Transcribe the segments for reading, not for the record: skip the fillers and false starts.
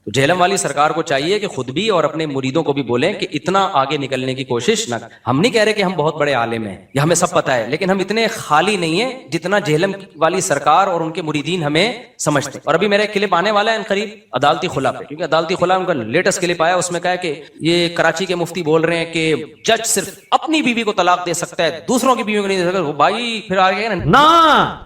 تو جہلم والی سرکار کو چاہیے کہ خود بھی اور اپنے مریدوں کو بھی بولیں کہ اتنا آگے نکلنے کی کوشش نہ. ہم نہیں کہہ رہے کہ ہم بہت بڑے عالم ہیں یا ہمیں سب پتہ ہے، لیکن ہم اتنے خالی نہیں ہیں جتنا جہلم والی سرکار اور ان کے مریدین ہمیں سمجھتے ہیں. اور ابھی میرا ایک کلپ آنے والا ہے ان قریب عدالتی خلا پہ، کیونکہ عدالتی خلا ان کا لیٹسٹ کلپ آیا، اس میں کہا ہے کہ یہ کراچی کے مفتی بول رہے ہیں کہ جج صرف اپنی بیوی کو طلاق دے سکتا ہے، دوسروں کی بیوی کو نہیں دے سکتا. بھائی پھر آگے نا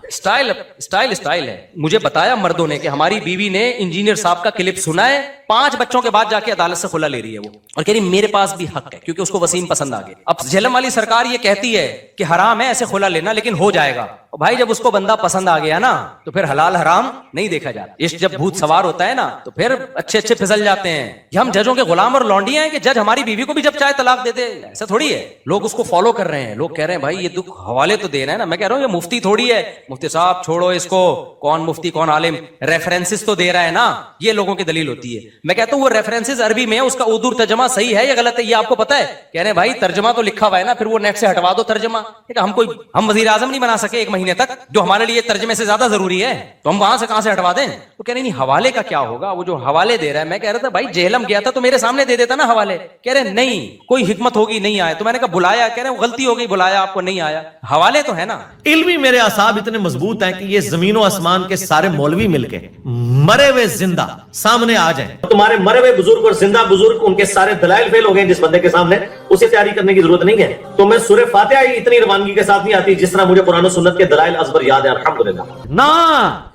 اسٹائل ہے. مجھے بتایا مردوں نے کہ ہماری بیوی نے انجینئر صاحب کا کلپ سنا ہے، 5 بچوں کے بعد جا کے عدالت سے خلا لے رہی ہے وہ، اور کہہ رہی میرے پاس بھی حق ہے کیونکہ اس کو وسیم پسند آ گیا. اب جہلم والی سرکار یہ کہتی ہے کہ حرام ہے ایسے خلا لینا، لیکن ہو جائے گا. بھائی جب اس کو بندہ پسند آ گیا نا تو پھر حلال حرام نہیں دیکھا جاتا. عشق جب بھوت سوار ہوتا ہے نا تو پھر اچھے پھسل جاتے ہیں. یہ ہم ججوں کے غلام اور لونڈیاں ہیں کہ جج ہماری بیوی کو بھی جب چاہے طلاق دے دے؟ ایسا تھوڑی ہے. لوگ اس کو فالو کر رہے ہیں، لوگ کہہ رہے ہیں بھائی یہ دکھ حوالے تو دے رہے ہیں نا. میں کہہ رہا ہوں یہ مفتی تھوڑی ہے، مفتی صاحب چھوڑو اس کو، کون مفتی کون عالم، ریفرنسز تو دے رہا ہے نا. یہ لوگوں کی دلیل ہوتی ہے. میں کہتا ہوں وہ ریفرنسز عربی میں ہے، اس کا اردو ترجمہ صحیح ہے یا غلط ہے یہ آپ کو پتا ہے؟ کہہ رہے ہیں بھائی ترجمہ تو لکھا ہوا ہے نا، پھر وہ نیٹ سے ہٹوا دو ترجمہ. ہم وزیر اعظم نہیں بنا سکے 1 مہینے تک جو ہمارے لیے ترجمے سے زیادہ ضروری ہے، تو ہم وہاں سے کہاں سے ہٹوا دیں؟ تو کہہ رہے نہیں حوالے کا کیا ہوگا، وہ جو حوالے دے رہا ہے. میں کہہ رہا تھا بھائی جہلم گیا تھا تو میرے سامنے دے دیتا نا حوالے. کہہ رہے نہیں کوئی حکمت ہوگی نہیں آئے. تو میں نے کہا بلایا، کہہ رہے ہیں غلطی ہو گئی بلایا آپ کو نہیں آیا. حوالے تو ہے نا. علمی میرے اعصاب اتنے مضبوط ہیں کہ یہ زمین و آسمان کے سارے مولوی مل کے مرے ہوئے زندہ سامنے آ جائیں. تمہارے مرے ہوئے بزرگ اور زندہ بزرگ ان کے سارے دلائل فیل ہو گئے جس بندے کے سامنے، اسے تیاری کرنے کی ضرورت نہیں ہے. تو میں سورہ فاتحہ ہی اتنی روانگی کے ساتھ نہیں آتی جس طرح مجھے قرآن و سنت کے دلائل ازبر یاد ہیں الحمدللہ. نا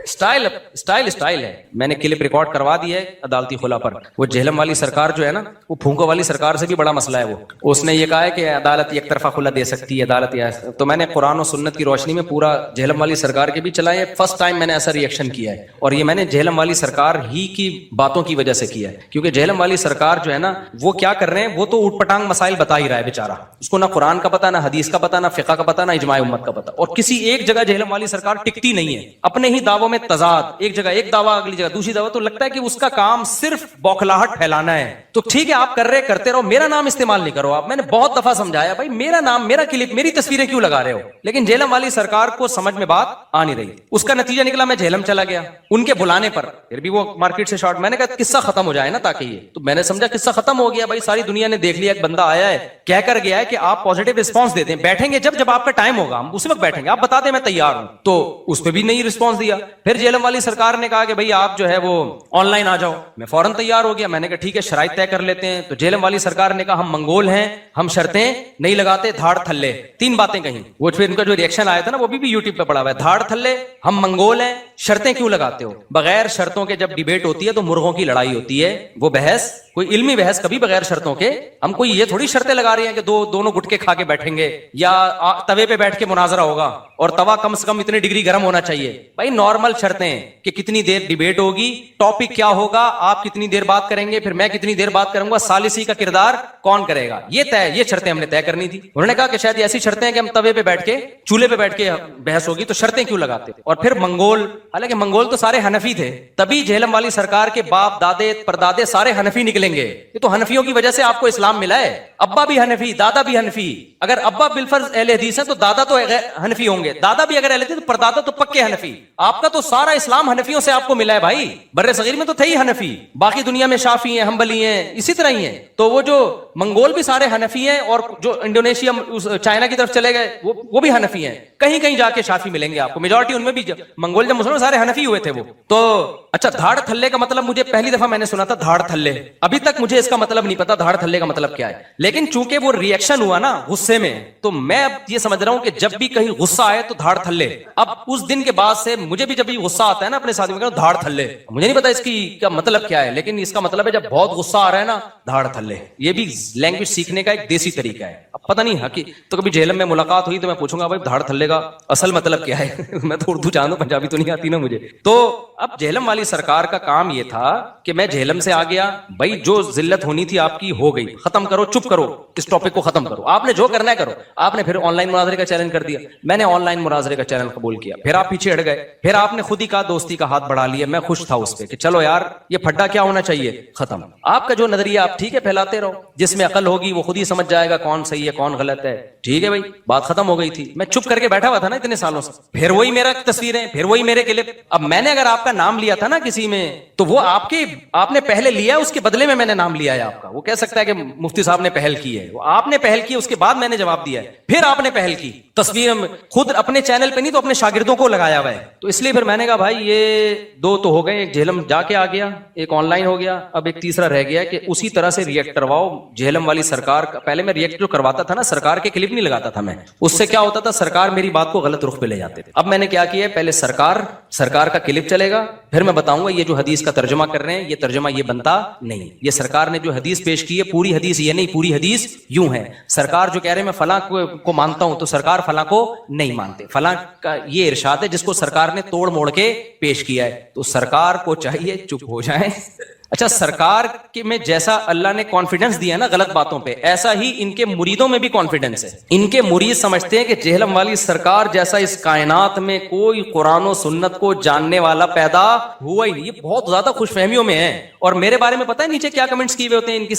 اسٹائل ہے. میں نے کلپ ریکارڈ کروا دی ہے عدالتی خلا پر. وہ جہلم والی سرکار جو ہے نا، وہ پھونکو والی سرکار سے بھی بڑا مسئلہ ہے. وہ اس نے یہ کہا ہے کہ عدالت ایک طرفہ خلا دے سکتی ہے عدالت. تو میں نے قرآن و سنت کی روشنی میں پورا جہلم والی سرکار کے بھی چلائے. فرسٹ ٹائم میں نے ایسا ریئیکشن کیا ہے، اور یہ میں نے جہلم والی سرکار ہی کی باتوں کی وجہ سے کیا ہے. کیونکہ جہلم والی سرکار جو ہے نا وہ کیا کر رہے ہیں، وہ تو اوٹ پٹانگ مسائل بتا ہی رہا ہے بیچارہ. اس کو نہ قرآن کا پتا، نہ حدیث کا پتا، نہ فقہ کا پتا، نہ اجماع امت کا پتا. اور کسی ایک جگہ جہلم والی سرکار ٹکتی نہیں ہے. اپنے ہی دعووں میں تضاد، ایک جگہ ایک دعویٰ اگلی جگہ دوسری دعویٰ. تو لگتا ہے کہ اس کا کام صرف بوکھلاہٹ پھیلانا ہے. تو ٹھیک ہے آپ کر رہے کرتے رہو، میرا نام استعمال نہیں کرو آپ. میں نے بہت دفعہ سمجھایا بھائی میرا نام، میرا کلپ، میری تصویریں کیوں لگا رہے ہو. لیکن جہلم والی سرکار کو سمجھ میں بات آ نہیں رہی. اس کا نتیجہ نکلا میں جہلم چلا گیا ان کے بلانے پر. پھر بھی وہ مارکیٹ سے شارٹ. میں نے کہا قصہ ختم ہو جائے نا تاکہ یہ. تو میں نے سمجھا قصہ ختم ہو گیا بھائی، ساری دنیا نے دیکھ لیا ایک بندہ آیا ہے کہہ کر گیا ہے کہ آپ پازیٹیو رسپانس دیتے ہیں، بیٹھیں گے جب آپ کا ٹائم ہوگا ہم اسی وقت بیٹھیں گے، آپ بتا دیں میں تیار ہوں. تو اس پہ بھی نہیں رسپانس دیا. پھر جہلم والی سرکار نے کہا کہ بھائی آپ جو ہے وہ آن لائن آ جاؤ. میں فوراً تیار ہو گیا. میں نے کہا ٹھیک ہے شرائط طے کر لیتے ہیں. تو جہلم والی سرکار نے کہا ہم منگول ہیں، ہم شرطیں نہیں لگاتے، دھاڑ تھلے. 3 باتیں کہیں. وہ پھر ان کا جو ریئیکشن آیا تھا نا وہ بھی یوٹیوب پہ پڑا ہوا ہے. دھاڑ تھلے، ہم منگول ہیں، شرطیں کیوں لگاتے ہو. بغیر شرطوں کے جب ڈیبیٹ ہوتی ہے تو مرغوں کی لڑائی ہوتی ہے. وہ بحث کوئی علمی بحث کبھی بغیر شرطوں کے. ہم کوئی یہ تھوڑی شرطیں لگا رہے ہیں کہ دونوں گٹکے کھا کے بیٹھیں گے یا توے پہ بیٹھ کے مناظرہ ہوگا اور توا کم سے کم اتنے ڈگری گرم ہونا چاہیے. بھائی نارمل شرطیں کہ کتنی دیر ڈیبیٹ ہوگی، ٹاپک کیا ہوگا، آپ کتنی دیر بات کریں گے، پھر میں کتنی دیر بات کروں گا، ثالثی کا کردار کون کرے گا، یہ شرطیں ہم نے طے کرنی تھی. انہوں نے کہا کہ شاید ایسی شرطیں کہ ہم توے پہ بیٹھ کے چولہے پہ بیٹھ کے بحث ہوگی تو شرطیں کیوں لگاتے. اور پھر منگول، حالانکہ منگول تو سارے حنفی تھے. تبھی جہلم والی سرکار کے باپ دادے پردادے سارے حنفی نکلیں گے. یہ تو حنفیوں کی وجہ سے آپ کو اسلام ملا ہے. ابا بھی حنفی، دادا بھی حنفی. اگر ابا بالفرض اہل حدیث ہے تو دادا تو حنفی ہوں گے، دادا بھی اگر اہل حدیث تو پردادا تو پکے حنفی. آپ کا تو سارا اسلام حنفیوں سے آپ کو ملا ہے بھائی. بر صغیر میں تو تھے ہی حنفی، باقی دنیا میں شافعی ہیں، حنبلی ہیں، اسی طرح ہی ہیں. تو وہ جو منگول بھی سارے حنفی ہیں، اور جو انڈونیشیا چائنا کی طرف چلے گئے وہ بھی حنفی ہیں. کہیں کہیں جا کے شافعی ملیں گے آپ کو. میجورٹی ان میں بھی منگول جب مسلمان سارے حنفی ہوئے تھے وہ. تو اچھا دھاڑ تھلے کا مطلب مجھے پہلی دفعہ میں نے سنا تھا دھاڑ تھلے. ابھی تک مجھے اس کا مطلب نہیں پتا دھاڑ تھلے کا مطلب کیا ہے. لیکن چونکہ وہ ریئیکشن ہوا نا غصے میں، تو میں اب یہ سمجھ رہا ہوں کہ جب بھی کہیں غصہ آئے تو دھاڑ تھلے. اب اس دن کے بعد سے مجھے بھی جب بھی غصہ آتا ہے نا اپنے ساتھیوں میں دھاڑ تھلے. مجھے نہیں پتا اس کی کیا مطلب کیا ہے، لیکن اس کا مطلب ہے جب بہت غصہ آ رہا ہے نا دھاڑ تھلے. یہ بھی لینگویج سیکھنے کا ایک دیسی طریقہ ہے. اب پتہ نہیں تو کبھی جہلم میں ملاقات ہوئی تو میں پوچھوں گا بھائی دھاڑ تھلے کا اصل مطلب کیا ہے. میں تو اردو جانوں، پنجابی تو نہیں آتی نا مجھے. تو اب جہلم والی سرکار کا کام یہ تھا کہ میں جہلم سے آ گیا. بھائی جو ذلت ہونی تھی آپ کی ہو گئی، ختم کرو، چپ کرو، اس ٹاپک کو ختم کرو. آپ نے جو کرنا ہے کرو. آپ نے پھر آن لائن مناظرے کا چیلنج کر دیا. میں نے آن لائن مناظرے کا چیلنج قبول کیا. پھر آپ پیچھے ہٹ گئے. پھر آپ نے خود ہی کہا دوستی کا ہاتھ بڑھا لیا. میں خوش تھا اس پہ کہ چلو یار یہ پھڈا کیا ہونا چاہیے ختم. آپ کا جو نظریہ آپ ٹھیک ہے پھیلاتے رہو، جس میں عقل ہوگی وہ خود ہی سمجھ جائے گا کون صحیح ہے कौन गलत है, ठीक है भाई, बात खत्म हो गई थी। मैं चुप करके बैठा हुआ था ना इतने सालों से, फिर वही मेरा तस्वीरें, फिर वही मेरे क्लिप। अब मैंने अगर आपका नाम लिया था ना किसी में, तो वो आपने पहले लिया है, उसके बदले में मैंने नाम लिया है आपका। वो कह सकता है कि मुफ्ती साहब ने पहल की है, वो आपने पहल की, उसके बाद मैंने जवाब दिया है, फिर आपने पहल की। तस्वीर खुद अपने चैनल पे नहीं तो अपने शागिर्दों को लगाया हुआ है। तो इसलिए फिर मैंने कहा भाई ये दो तो हो गए, एक झेलम जाके आ गया, एक ऑनलाइन हो गया, अब एक तीसरा रह गया कि उसी तरह से रिएक्ट करवाओ झेलम वाली सरकार का। पहले मैं रिएक्ट जो करवाता था ना, सरकार के क्लिप नहीं लगाता था मैं, उससे क्या होता था, सरकार मेरी बात को गलत रुख पे ले जाते थे। अब मैंने क्या किया, पहले सरकार का क्लिप चलेगा, फिर मैं बताऊंगा ये जो हदीस का तर्जुमा कर रहे हैं, ये तर्जुमा ये बनता नहीं, ये सरकार ने जो हदीस पेश की है पूरी हदीस ये नहीं, पूरी हदीस यूं है। सरकार जो कह रहे हैं मैं फलां को मानता हूं, तो सरकार फलां को नहीं मानते, फलां का ये इरशाद है जिसको सरकार ने तोड़ मोड़ के पेश किया है। तो सरकार को चाहिए चुप हो जाए। अच्छा, सरकार के में जैसा अल्लाह ने कॉन्फिडेंस दिया है ना गलत बातों पे, ऐसा ही इनके मुरीदों में भी कॉन्फिडेंस है। इनके मुरीद समझते हैं कि जेहलम वाली सरकार जैसा इस कायनात में कोई कुरान और सुन्नत को जानने वाला पैदा हुआ ही नहीं। ये बहुत ज्यादा खुशफहमियों में है। और मेरे बारे में पता है नीचे क्या कमेंट्स किए हुए होते हैं इनकी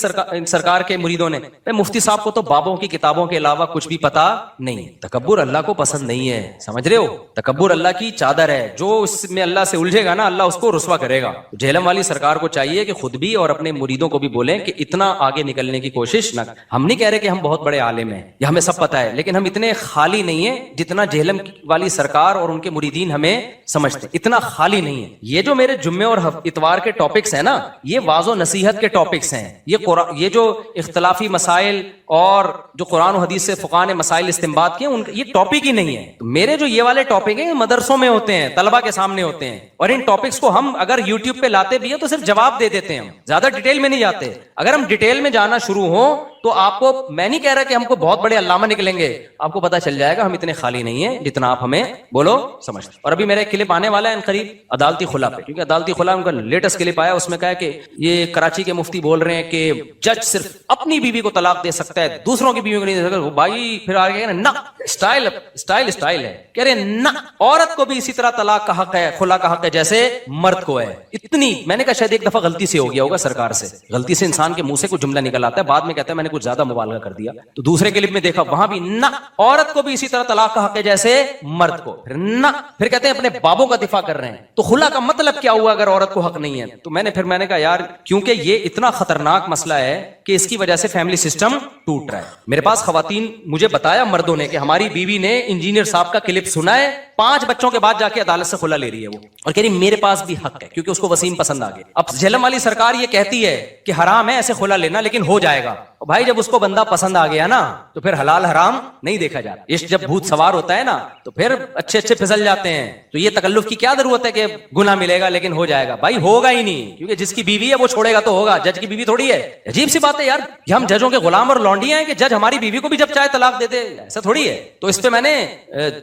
सरकार के मुरीदों ने, मुफ्ती साहब को तो बाबों की किताबों के अलावा कुछ भी पता नहीं। तकब्बुर अल्लाह को पसंद नहीं है, समझ रहे हो? तकब्बुर अल्लाह की चादर है, जो इसमें अल्लाह से उलझेगा ना अल्लाह उसको रुसवा करेगा। जेहलम वाली सरकार को चाहिए कि खुद भी और अपने मुरीदों को भी बोलें कि इतना आगे निकलने की कोशिश न। हम नहीं कह रहे कि हम बहुत बड़े आलिम हैं, ये हमें सब पता है, लेकिन हम इतने खाली नहीं है जितना जेहलम वाली सरकार और उनके मुरीदीन हमें समझते हैं, इतना खाली नहीं है। ये जो मेरे जुम्मे और इतवार के टॉपिक्स हैं ना, ये वाज़ो नसीहत के टॉपिक्स हैं। ये जो इख्तलाफी मसाइल और जो कुरान और हदीस से फुक़हा ने मसाइल इस्तिंबात किए, उनके ये टॉपिक ही नहीं है। तो मेरे जो ये वाले टॉपिक हैं मदरसों में होते हैं, तलबा के सामने होते हैं, और इन टॉपिक्स को हम अगर यूट्यूब पे लाते भी हैं तो सिर्फ जवाब दे देते हैं, ज्यादा डिटेल में नहीं जाते। अगर हम डिटेल में जाना शुरू हो तो आपको, मैं नहीं कह रहा कि हमको बहुत बड़े अल्लामा निकलेंगे, आपको पता चल जाएगा हम इतने खाली नहीं है जितना आप हमें बोलो समझते। और अभी मेरा एक क्लिप आने वाला है करीब अदालती खुला पे, क्योंकि अदालती खुला उनका लेटेस्ट क्लिप आया, उसमें कहा कि ये कराची के मुफ्ती बोल रहे हैं कि जज सिर्फ अपनी बीवी को तलाक दे सकता है, दूसरों की बीवी को नहीं दे सकता। भाई फिर आगे ना, स्टाइल है, कह रहे ना, औरत को भी इसी तरह तलाक का हक है, खुला का हक है जैसे मर्द को है। इतनी, मैंने कहा शायद एक दफा गलती से हो गया होगा सरकार से, गलती से इंसान के मुंह से कुछ जुमला निकल आता है, बाद में कहता है मैंने कुछ ज्यादा मुबालगा कर दिया। तो दूसरे क्लिप में देखा वहां भी ना, औरत को भी इसी तरह तलाक का हक है जैसे मर्द को, फिर ना, फिर कहते हैं अपने बाबों का दिफा कर रहे हैं। तो खुला का मतलब क्या हुआ अगर औरत को हक नहीं है? तो मैंने कहा यार, क्योंकि ये इतना खतरनाक मसला है कि इसकी वजह से फैमिली सिस्टम टूट रहा है। मेरे पास खवातीन, मुझे बताया मर्दों ने कि हमारी बीवी ने इंजीनियर साहब का क्लिप सुना है, 5 बच्चों के बाद जाके अदालत से खुला ले रही है वो, और कह रही मेरे पास भी हक है क्योंकि उसको वसीम पसंद आ गया। अब जेहलम वाली सरकार ये कहती है कि हराम है ऐसे खुला लेना, लेकिन हो जाएगा। और भाई जब उसको बंदा पसंद आ गया ना, तो फिर हलाल हराम नहीं देखा जाता। इश्क जब भूत सवार होता है ना, तो फिर अच्छे फिसल जाते हैं। तो ये तकल्लुफ की क्या जरूरत है कि गुनाह मिलेगा लेकिन हो जाएगा? भाई होगा ही नहीं, क्योंकि जिसकी बीवी है वो छोड़ेगा तो होगा, जज की बीवी थोड़ी है। अजीब सी बात है यार, हम जजों के गुलाम और लौंडियां हैं कि जज हमारी बीवी को भी जब चाहे तलाक दे दे, ऐसा थोड़ी है। तो इस पे मैंने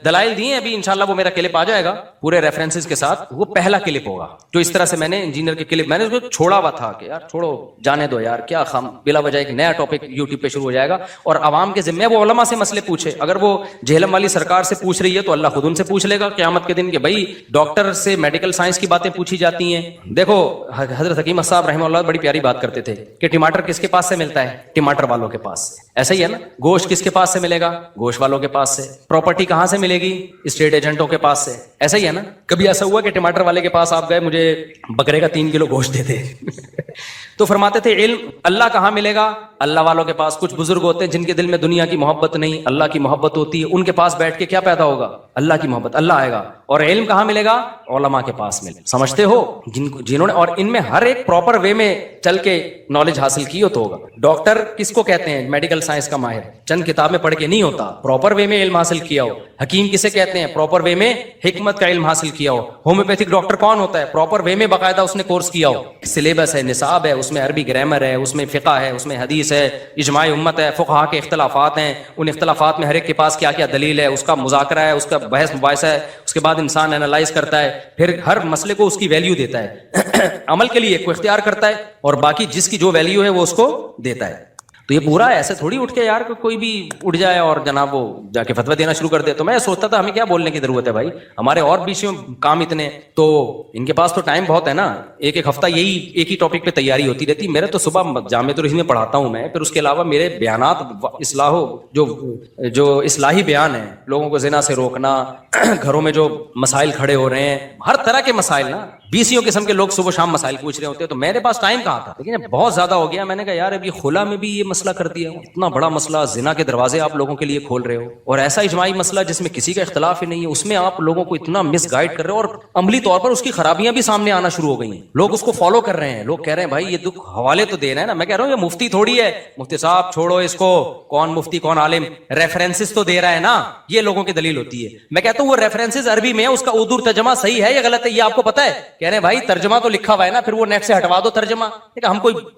दलाइल दिए, अभी इंशाल्लाह वो मेरा क्लिप आ जाएगा पूरे रेफरेंसेस के साथ। वो पहला क्लिप होगा जो इस तरह से मैंने इंजीनियर के क्लिप, मैंने उसको छोड़ा हुआ था कि यार छोड़ो, जाने दो यार, क्या खाम बिला वजह एक नया टॉपिक यूट्यूब पे शुरू हो जाएगा। और आवाम के जिम्मे वो उलमा से मसले पूछे, अगर वो जेहलम वाली सरकार से पूछ रही है तो अल्लाह खुद उनसे पूछ लेगा क़यामत के दिन कि भाई डॉक्टर से मेडिकल साइंस की बातें पूछी जाती हैं। देखो हजरत हकीम साहब रहमतुल्लाह बड़ी प्यारी बात करते थे कि टमाटर किसके पास से मिलता है? टमाटर वालों के पास से। ऐसा ही है ना, गोश्त किसके पास से मिलेगा? गोश्त वालों के पास से। प्रॉपर्टी कहां से मिलेगी? स्टेट एजेंटों के पास से। ऐसा ही है ना, कभी ऐसा हुआ कि टमाटर वाले के पास आप गए, मुझे बकरे का 3 किलो गोश्त दे दे तो फरमाते थे इल्म अल्लाह कहां मिलेगा? अल्लाह वालों के पास। कुछ बुजुर्ग होते हैं जिनके दिल में दुनिया की मोहब्बत नहीं, अल्लाह की मोहब्बत होती है, उनके पास बैठ के क्या पैदा होगा? अल्लाह की मोहब्बत, अल्लाह आएगा। और इल्म कहां मिलेगा? उलमा के पास मिले, समझते हो? जिन्होंने, और इनमें हर एक प्रॉपर वे में चल के नॉलेज हासिल की हो तो होगा। डॉक्टर किसको कहते हैं? मेडिकल साइंस का माहिर, चंद किताब में पढ़ के नहीं होता, प्रॉपर वे में इल्म हासिल किया हो। हकीम किसे कहते हैं? प्रॉपर वे में हिकमत का इल्म हासिल किया हो। होम्योपैथिक डॉक्टर कौन होता है? प्रॉपर वे में बाकायदा उसने कोर्स किया हो, सिलेबस है, निसाब है, उसमें अरबी ग्रामर है, उसमें फिक़ा है, उसमें हदीस है, इजमाई उम्मत है, फुक़हा के इख्तलाफात हैं, उन इख्तलाफात में हर एक के पास क्या क्या दलील है, उसका मुज़ाकरा है, उसका बहस मुबाहिसा है, उसके बाद इंसान एनालाइज करता है, फिर हर मसले को उसकी वैल्यू देता है अमल के लिए को इख्तियार करता है, और बाकी जिसकी जो वैल्यू है वो उसको देता है। तो ये पूरा ऐसे थोड़ी उठ के यार कोई भी उठ जाए और जनाब वो जाके फतवा देना शुरू कर दे। तो मैं सोचता था हमें क्या बोलने की जरूरत है भाई, हमारे और भी काम इतने, तो इनके पास तो टाइम बहुत है ना, एक एक हफ्ता यही एक ही टॉपिक पे तैयारी होती रहती। मेरे तो सुबह जामिअतुल हिंद में पढ़ाता हूं मैं, फिर उसके अलावा मेरे बयानात जो इस्लाही बयान है, लोगों को जिना से रोकना, घरों में जो मसाइल खड़े हो रहे हैं, हर तरह के मसाइल ना, 20 किस्म के लोग सुबह शाम मसाइल पूछ रहे होते हैं, तो मेरे पास टाइम कहाँ था। लेकिन बहुत ज्यादा हो गया, मैंने कहा यार अभी खुला में भी ये मसला कर दिया, इतना बड़ा मसला, जिना के दरवाजे आप लोगों के लिए खोल रहे हो, और ऐसा इजमाई मसला जिसमें किसी का इख्तलाफ ही नहीं है, उसमें आप लोगों को इतना मिसगाइड कर रहे हो, और अमली तौर पर उसकी खराबियां भी सामने आना शुरू हो गई हैं। लोग उसको फॉलो कर रहे हैं, लोग कह रहे हैं भाई ये दुख हवाले तो दे रहे हैं ना। मैं कह रहा हूँ ये मुफ्ती थोड़ी है, मुफ्ती साहब छोड़ो इसको, कौन मुफ्ती कौन आलिम, रेफरेंसेस तो दे रहा है ना, ये लोगों की दलील होती है। मैं कहता हूँ वो रेफरेंसेस अरबी में है, उसका उर्दू तर्जमा सही है या गलत है ये आपको पता है? कह रहे हैं भाई तर्जमा तो लिखा हुआ है ना, फिर वो नेट से हटवा दो तर्जमा।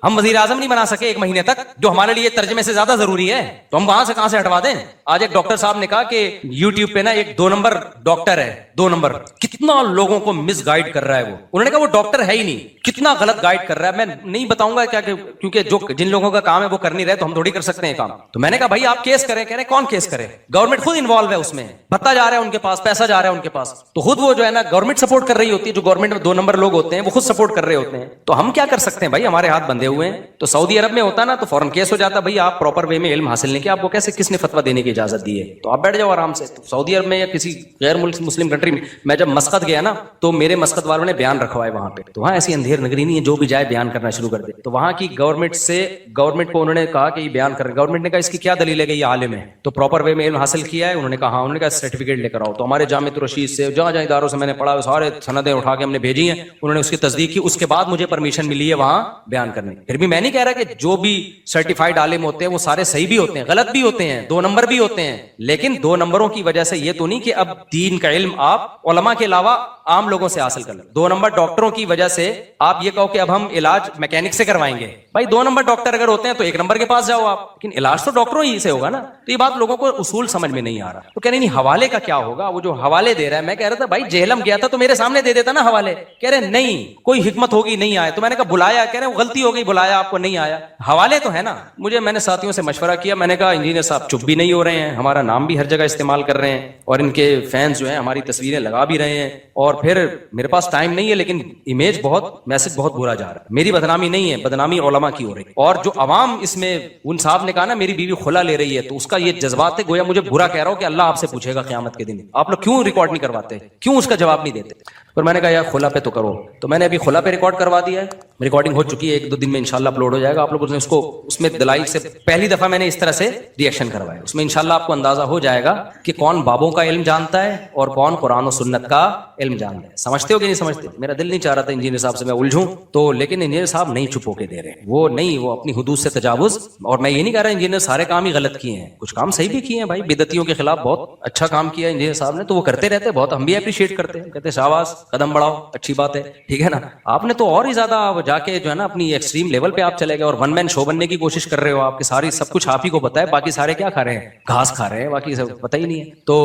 हम वजीर आजम नहीं बना सके 1 महीने तक, जो हमारे लिए तर्जमे से ज्यादा जरूरी है, तो हम कहां से हटवा दें? आज एक डॉक्टर साहब ने कहा कि यूट्यूब पे ना एक 2 नंबर डॉक्टर है, 2 नंबर, कितना लोगों को मिसगाइड कर रहा है वो। उन्होंने कहा वो डॉक्टर है ही नहीं, कितना गलत गाइड कर रहा है। मैं नहीं बताऊंगा क्या, क्योंकि जो जिन लोगों का काम है वो कर नहीं रहे, तो हम थोड़ी कर सकते हैं काम। तो मैंने कहा भाई आप केस करें। कह रहे कौन केस करे? गवर्नमेंट खुद इन्वॉल्व है उसमें, भत्ता जा रहा है उनके पास, पैसा जा रहा है उनके पास, तो खुद वो जो है ना गवर्नमेंट सपोर्ट कर रही होती है, जो गवर्नमेंट में 2 नंबर लोग होते हैं वो खुद सपोर्ट कर रहे होते हैं। तो हम क्या कर सकते हैं भाई, हमारे हाथ बंधे हुए हैं। तो सऊदी अरब में होता ना तो फौरन केस हो जाता, भाई आप प्रॉपर वे में इल्म हासिल नहीं किया, आपको कैसे किसने फतवा देने की इजाजत दी है, तो आप बैठ जाओ आराम से। तो सऊदी अरब में या किसी गैर मुस्लिम कंट्री में, मैं जब मस्कत गया ना तो मेरे मस्कत वालों ने बयान रखवाए वहां पे, तो वहां ऐसी अंधेर नगरी नहीं है, जो भी जाए बयान करना शुरू कर दे। तो वहां की गवर्नमेंट को उन्होंने कहा कि ये बयान कर, गवर्नमेंट ने कहा इसकी क्या दलील है कि ये आलिम है, तो प्रॉपर वे में इल्म हासिल किया है? उन्होंने कहा उन्होंने कहा सर्टिफिकेट लेकर आओ। तो हमारे जामिअतुल रशीद से जहां जहां इदारों से मैंने पढ़ा सारे सनदें उठा के हमने भेजी हैं, उन्होंने उसकी तस्दीक की, उसके बाद मुझे परमिशन मिली है वहां बयान करने। फिर भी मैं नहीं कह रहा कि जो भी सर्टिफाइड आलिम होते हैं वो सारे सही भी होते हैं, गलत भी होते हैं, 2 नंबर भी होते हैं, लेकिन 2 नंबरों की वजह से ये तो नहीं कि अब दीन का इल्म आप उलमा के अलावा आम लोगों से हासिल कर लो। 2 नंबर डॉक्टरों की वजह से आप ये कहो कि अब हम इलाज मैकेनिक से करवाएंगे। भाई 2 नंबर डॉक्टर अगर होते हैं तो 1 नंबर के पास जाओ आप, लेकिन इलाज तो डॉक्टरों ही से होगा ना। तो ये बात लोगों को उसूल समझ में नहीं आ रहा। तो कह रहे नहीं हवाले का क्या होगा, वो जो हवाले दे रहा है। मैं कह रहा था भाई जेहलम गया था तो मेरे सामने दे देता ना हवाले। कह रहे नहीं कोई हिकमत होगी नहीं आया। तो मैंने कहा बुलाया, कह रहे गलती हो गई, बुलाया आपको नहीं आया, हवाले तो है ना। मैंने साथियों से मशवरा किया, मैंने कहा इंजीनियर साहब चुप भी नहीं हो रहे हैं, हमारा नाम भी हर जगह इस्तेमाल कर रहे हैं, और इनके फैंस जो हैं हमारी तस्वीरें लगा भी रहे हैं, और फिर मेरे पास टाइम नहीं है, लेकिन इमेज मैसेज बहुत बुरा जा रहा है। मेरी बदनामी नहीं है, बदनामी उलमा की हो रही है। और जो अवाम इसमें, उन साहब ने कहा ना मेरी बीवी खुला ले रही है, तो उसका ये जज्बात है गोया मुझे बुरा कह रहा हूं कि अल्लाह आपसे पूछेगा क़यामत के दिन, आप लोग क्यों रिकॉर्ड नहीं करवाते, क्यों उसका जवाब नहीं देते। पर मैंने कहा यार खुला पे तो करो, तो मैंने अभी खुला पे रिकॉर्ड करवा दिया है, रिकॉर्डिंग हो चुकी है, 1-2 दिन में इंशाल्लाह अपलोड हो जाएगा। आप लोगों ने उसको, उसमें दलाइल से पहली दफा मैंने इस तरह से रिएक्शन करवाया, उसमें इंशाल्लाह आपको अंदाजा हो जाएगा कि कौन बाबों का इल्म जानता है और कौन कुरान और सुन्नत का इल्म जानता है। समझते हो कि नहीं समझते? मेरा दिल नहीं चाह रहा था इंजीनियर साहब से मैं उलझूं, तो लेकिन इंजीनियर साहब नहीं चुप होके दे रहे, वो अपनी हुदूद से तजावुज। और मैं ये नहीं कह रहा इंजीनियर सारे काम ही गलत किए हैं, कुछ काम सही भी किए हैं भाई, बिदतियों के खिलाफ बहुत अच्छा काम किया इंजीनियर साहब ने, तो वो करते रहते, बहुत हम भी अप्रिशिएट करते हैं, कहते शाबाश कदम बढ़ाओ, अच्छी बात है, ठीक है ना। आपने तो और ही ज्यादा जाके जो है ना अपनी एक्सट्रीम लेवल पे आप चले गए और 1 मैन शो बनने की कोशिश कर रहे हो। आपकी सारी सब कुछ आप ही को पता है, बाकी सारे क्या खा रहे हैं, घास खा रहे हैं, बाकी सब पता ही नहीं है। तो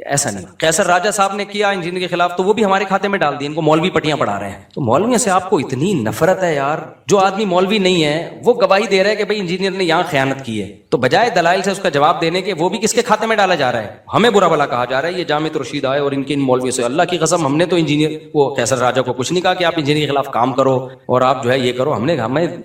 ऐसा नहीं, कैसर राजा साहब ने किया इंजीनियर के खिलाफ, तो वो भी हमारे खाते में डाल दिए, इनको मौलवी पटियां पढ़ा रहे हैं। तो मौलवियों से आपको इतनी नफरत है यार, जो आदमी मौलवी नहीं है वो गवाही दे रहा है कि भाई इंजीनियर ने यहाँ खयानत की है, तो बजाय दलाइल से उसका जवाब देने के वो भी किसके खाते में डाला जा रहा है, हमें बुरा भला कहा जा रहा है। ये जामिअतुल रशीद आए और इनके इन मौलवियों से, अल्लाह की कसम हमने तो इंजीनियर वो कैसर राजा को कुछ नहीं कहा कि आप इंजीनियर के खिलाफ काम करो और आप जो है ये करो। हमें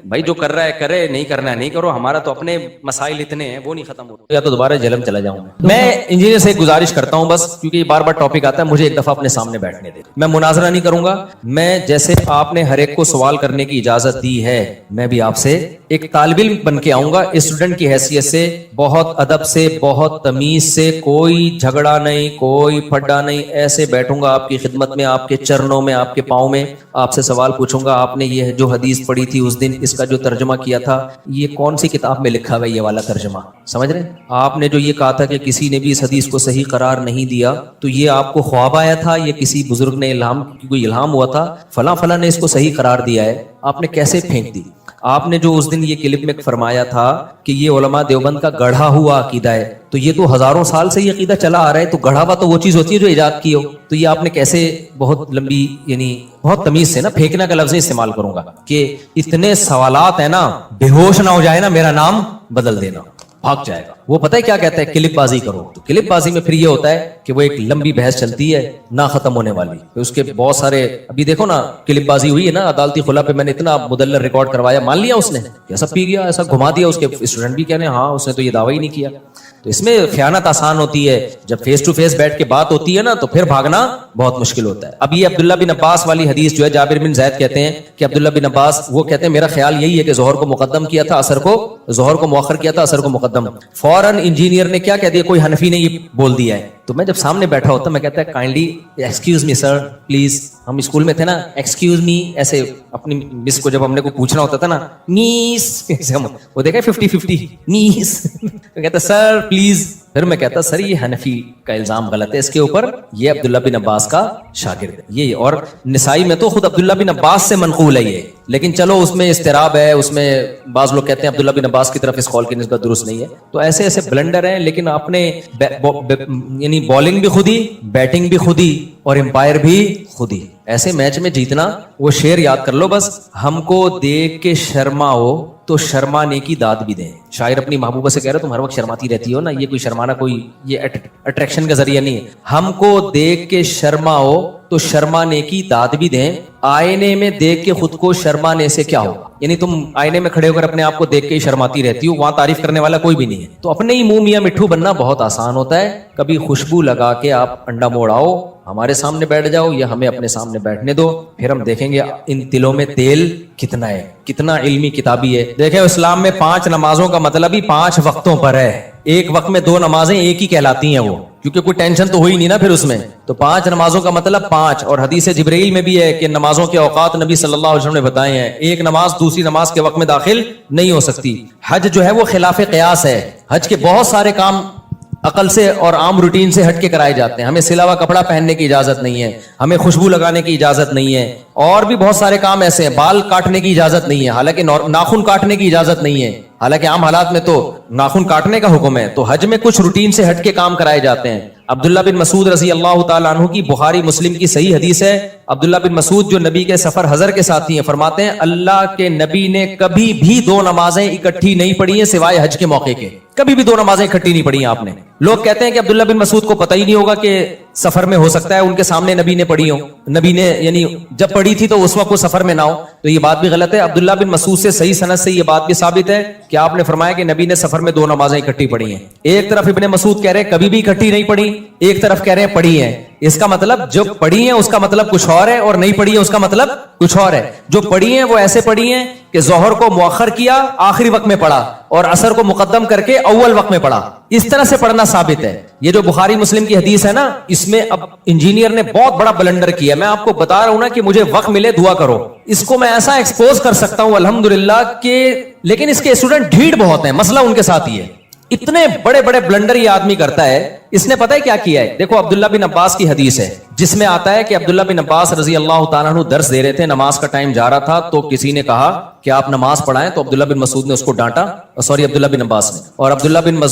भाई जो कर रहा है करे, नहीं करना है नहीं करो, हमारा तो अपने मसाइल इतने हैं वो नहीं खत्म हो रहे। या तो दोबारा जेलम चला जाऊं मैं इंजीनियर से एक गुजारिश करता हूं बस, क्योंकि बार बार टॉपिक आता है, मुझे एक दफा अपने सामने बैठने दे। मैं मुनाजरा नहीं करूंगा, मैं जैसे आपने हर एक को सवाल करने की इजाजत दी है, मैं भी आपसे एक तालिब इल्म बन के आऊंगा, स्टूडेंट की हैसियत से, बहुत अदब से, बहुत तमीज से, कोई झगड़ा नहीं, कोई फड्डा नहीं, ऐसे बैठूंगा आपकी खिदमत में, आपके चरणों में, आपके पाँव में, आपसे सवाल पूछूंगा आपने ये जो हदीस पढ़ी थी उस दिन, इसका जो तर्जमा किया था ये कौन सी किताब में लिखा हुआ है, ये वाला तर्जमा समझ रहे हैं? आपने जो ये कहा था कि किसी ने भी इस हदीस को सही करार नहीं दिया, तो ये आपको ख्वाब आया था, ये किसी बुजुर्ग ने कोई इल्हाम हुआ था, फला फला ने इसको सही करार दिया है, آپ نے کیسے پھینک دی. آپ نے جو اس دن یہ کلپ میں فرمایا تھا کہ یہ علماء دیوبند کا گڑھا ہوا عقیدہ ہے, تو یہ تو ہزاروں سال سے یہ عقیدہ چلا آ رہا ہے, تو گڑھا ہوا تو وہ چیز ہوتی ہے جو ایجاد کی ہو. تو یہ آپ نے کیسے بہت لمبی, یعنی بہت تمیز سے نا, پھینکنا کا لفظ استعمال کروں گا کہ اتنے سوالات ہیں نا, بے ہوش نہ ہو جائے نا, میرا نام بدل دینا, بھاگ جائے گا. وہ پتہ ہے کیا کہتا ہے, کلپ بازی کرو. تو کلپ بازی میں پھر یہ ہوتا ہے کہ وہ ایک لمبی بحث چلتی ہے نہ ختم ہونے والی, اس کے بہت سارے, ابھی دیکھو نا کلپ بازی ہوئی ہے نا عدالتی خلا پہ, میں نے اتنا مدلل ریکارڈ کروایا, مان لیا اس نے ایسا پی گیا, ایسا گھما دیا, اس کے اسٹوڈنٹ بھی کہنے ہاں اس نے تو یہ دعویٰ ہی نہیں کیا. تو اس میں خیانت آسان ہوتی ہے, جب فیس ٹو فیس بیٹھ کے بات ہوتی ہے نا تو پھر بھاگنا بہت مشکل ہوتا ہے. اب یہ عبداللہ بن عباس والی حدیث جو ہے, جابر بن زید کہتے ہیں کہ عبداللہ بن عباس وہ کہتے ہیں میرا خیال یہی ہے کہ ظہر کو مقدم کیا تھا, اثر کو, ظہر کو مؤخر کیا تھا, اثر کو مقدم. فوراً انجینئر نے کیا کہہ دیا, کوئی حنفی نے یہ بول دیا ہے. تو میں جب سامنے بیٹھا ہوتا میں کہتا ہے kindly excuse me sir please, ہم اسکول میں تھے نا, ایکسکیوز می ایسے اپنی مس کو جب ہم نے کو پوچھنا ہوتا تھا نا, میس, وہ دیکھا 50-50 میس, کہتا سر پلیز. پھر میں کہتا سر یہ حنفی کا الزام غلط ہے اس کے اوپر, یہ عبداللہ بن عباس کا شاگرد ہے یہ. اور نسائی میں تو خود عبداللہ بن عباس سے منقول ہے یہ, لیکن چلو اس میں اضطراب ہے, اس میں بعض لوگ کہتے ہیں عبداللہ بن عباس کی طرف اس قول کی نسبت درست نہیں ہے. تو ایسے ایسے بلنڈر ہیں, لیکن آپ نے یعنی بالنگ بھی خود ہی, بیٹنگ بھی خود ہی, اور امپائر بھی خود ہی. ایسے میچ میں جیتنا, وہ شعر یاد کر لو بس, ہم کو دیکھ کے شرماؤ تو شرمانے کی داد بھی دیں. شاعر اپنی محبوبہ سے کہہ رہے تم ہر وقت شرماتی رہتی ہو نا, یہ کوئی شرمانا کوئی یہ اٹریکشن کا ذریعہ نہیں ہے. ہم کو دیکھ کے شرماؤ تو شرمانے کی داد بھی دیں, آئینے میں دیکھ کے خود کو شرمانے سے کیا ہوگا. یعنی تم آئینے میں کھڑے ہو کر اپنے آپ کو دیکھ کے ہی شرماتی رہتی ہو, وہاں تعریف کرنے والا کوئی بھی نہیں ہے. تو اپنے ہی منہ میاں مٹھو بننا بہت آسان ہوتا ہے. کبھی خوشبو لگا کے آپ انڈا موڑ آؤ, ہمارے سامنے بیٹھ جاؤ یا ہمیں اپنے سامنے بیٹھنے دو, پھر ہم دیکھیں گے ان تلوں میں تیل کتنا ہے, کتنا علمی کتابی ہے. دیکھیں اسلام میں 5 نمازوں کا مطلب ہی 5 وقتوں پر ہے. ایک وقت میں 2 نمازیں ایک ہی کہلاتی ہیں وہ, کیونکہ کوئی ٹینشن تو ہوئی نہیں نا پھر اس میں. تو 5 نمازوں کا مطلب 5. اور حدیث جبرائیل میں بھی ہے کہ نمازوں کے اوقات نبی صلی اللہ علیہ وسلم نے بتائے ہیں, ایک نماز دوسری نماز کے وقت میں داخل نہیں ہو سکتی. حج جو ہے وہ خلاف قیاس ہے, حج کے بہت سارے کام عقل سے اور عام روٹین سے ہٹ کے کرائے جاتے ہیں. ہمیں سلا ہوا کپڑا پہننے کی اجازت نہیں ہے, ہمیں خوشبو لگانے کی اجازت نہیں ہے, اور بھی بہت سارے کام ایسے ہیں. بال کاٹنے کی اجازت نہیں ہے, حالانکہ ناخن کاٹنے کی اجازت نہیں ہے, حالانکہ عام حالات میں تو ناخن کاٹنے کا حکم ہے. تو حج میں کچھ روٹین سے ہٹ کے کام کرائے جاتے ہیں. عبداللہ بن مسعود رضی اللہ تعالیٰ عنہ کی بخاری مسلم کی صحیح حدیث ہے. عبداللہ بن مسعود جو نبی کے سفر حضر کے ساتھی ہیں, فرماتے ہیں اللہ کے نبی نے کبھی بھی 2 نمازیں اکٹھی نہیں پڑھی ہیں سوائے حج کے موقع کے. کبھی بھی 2 نمازیں اکٹھی نہیں پڑھی ہیں آپ نے. لوگ کہتے ہیں کہ عبداللہ بن مسعود کو پتہ ہی نہیں ہوگا کہ سفر میں ہو سکتا ہے ان کے سامنے نبی نے پڑھی ہو, نبی نے یعنی جب پڑھی تھی تو اس وقت وہ سفر میں نہ ہو. تو یہ بات بھی غلط ہے. عبداللہ بن مسعود سے صحیح سند سے یہ بات بھی ثابت ہے کہ آپ نے فرمایا کہ نبی نے سفر میں 2 نمازیں اکٹھی پڑھی ہیں. ایک طرف ابن مسعود کہہ رہے ہیں کبھی بھی اکٹھی نہیں پڑھی, ایک طرف کہہ رہے ہیں پڑھی ہیں. اس کا مطلب جو پڑھی ہیں اس کا مطلب کچھ اور ہے, اور نہیں پڑھی ہے اس کا مطلب کچھ اور ہے. جو پڑھی ہیں وہ ایسے پڑھی ہیں کہ ظہر کو مؤخر کیا آخری وقت میں پڑھا, اور عصر کو مقدم کر کے اول وقت میں پڑھا. اس طرح سے پڑھنا ثابت ہے. یہ جو بخاری مسلم کی حدیث ہے نا, اس میں اب انجینئر نے بہت بڑا بلنڈر کیا. میں آپ کو بتا رہا ہوں نا کہ مجھے وقت ملے دعا کرو, اس کو میں ایسا ایکسپوز کر سکتا ہوں الحمدللہ کہ, لیکن اس کے اسٹوڈنٹ ڈھیڑ بہت ہیں. مسئلہ ان کے ساتھ ہی ہے, اتنے بڑے بڑے بلنڈر یہ آدمی کرتا ہے. اس نے پتہ ہے کیا کیا ہے؟ دیکھو عبداللہ بن عباس کی حدیث ہے جس میں آتا ہے کہ عبداللہ بن عباس رضی اللہ تعالیٰ عنہ درس دے رہے تھے, نماز کا ٹائم جا رہا تھا, تو کسی نے کہا کہ آپ نماز پڑھائیں. تو عبداللہ بن مسعود نے اس کو ڈانٹا, عبداللہ بن عباس نے, اور عبداللہ بن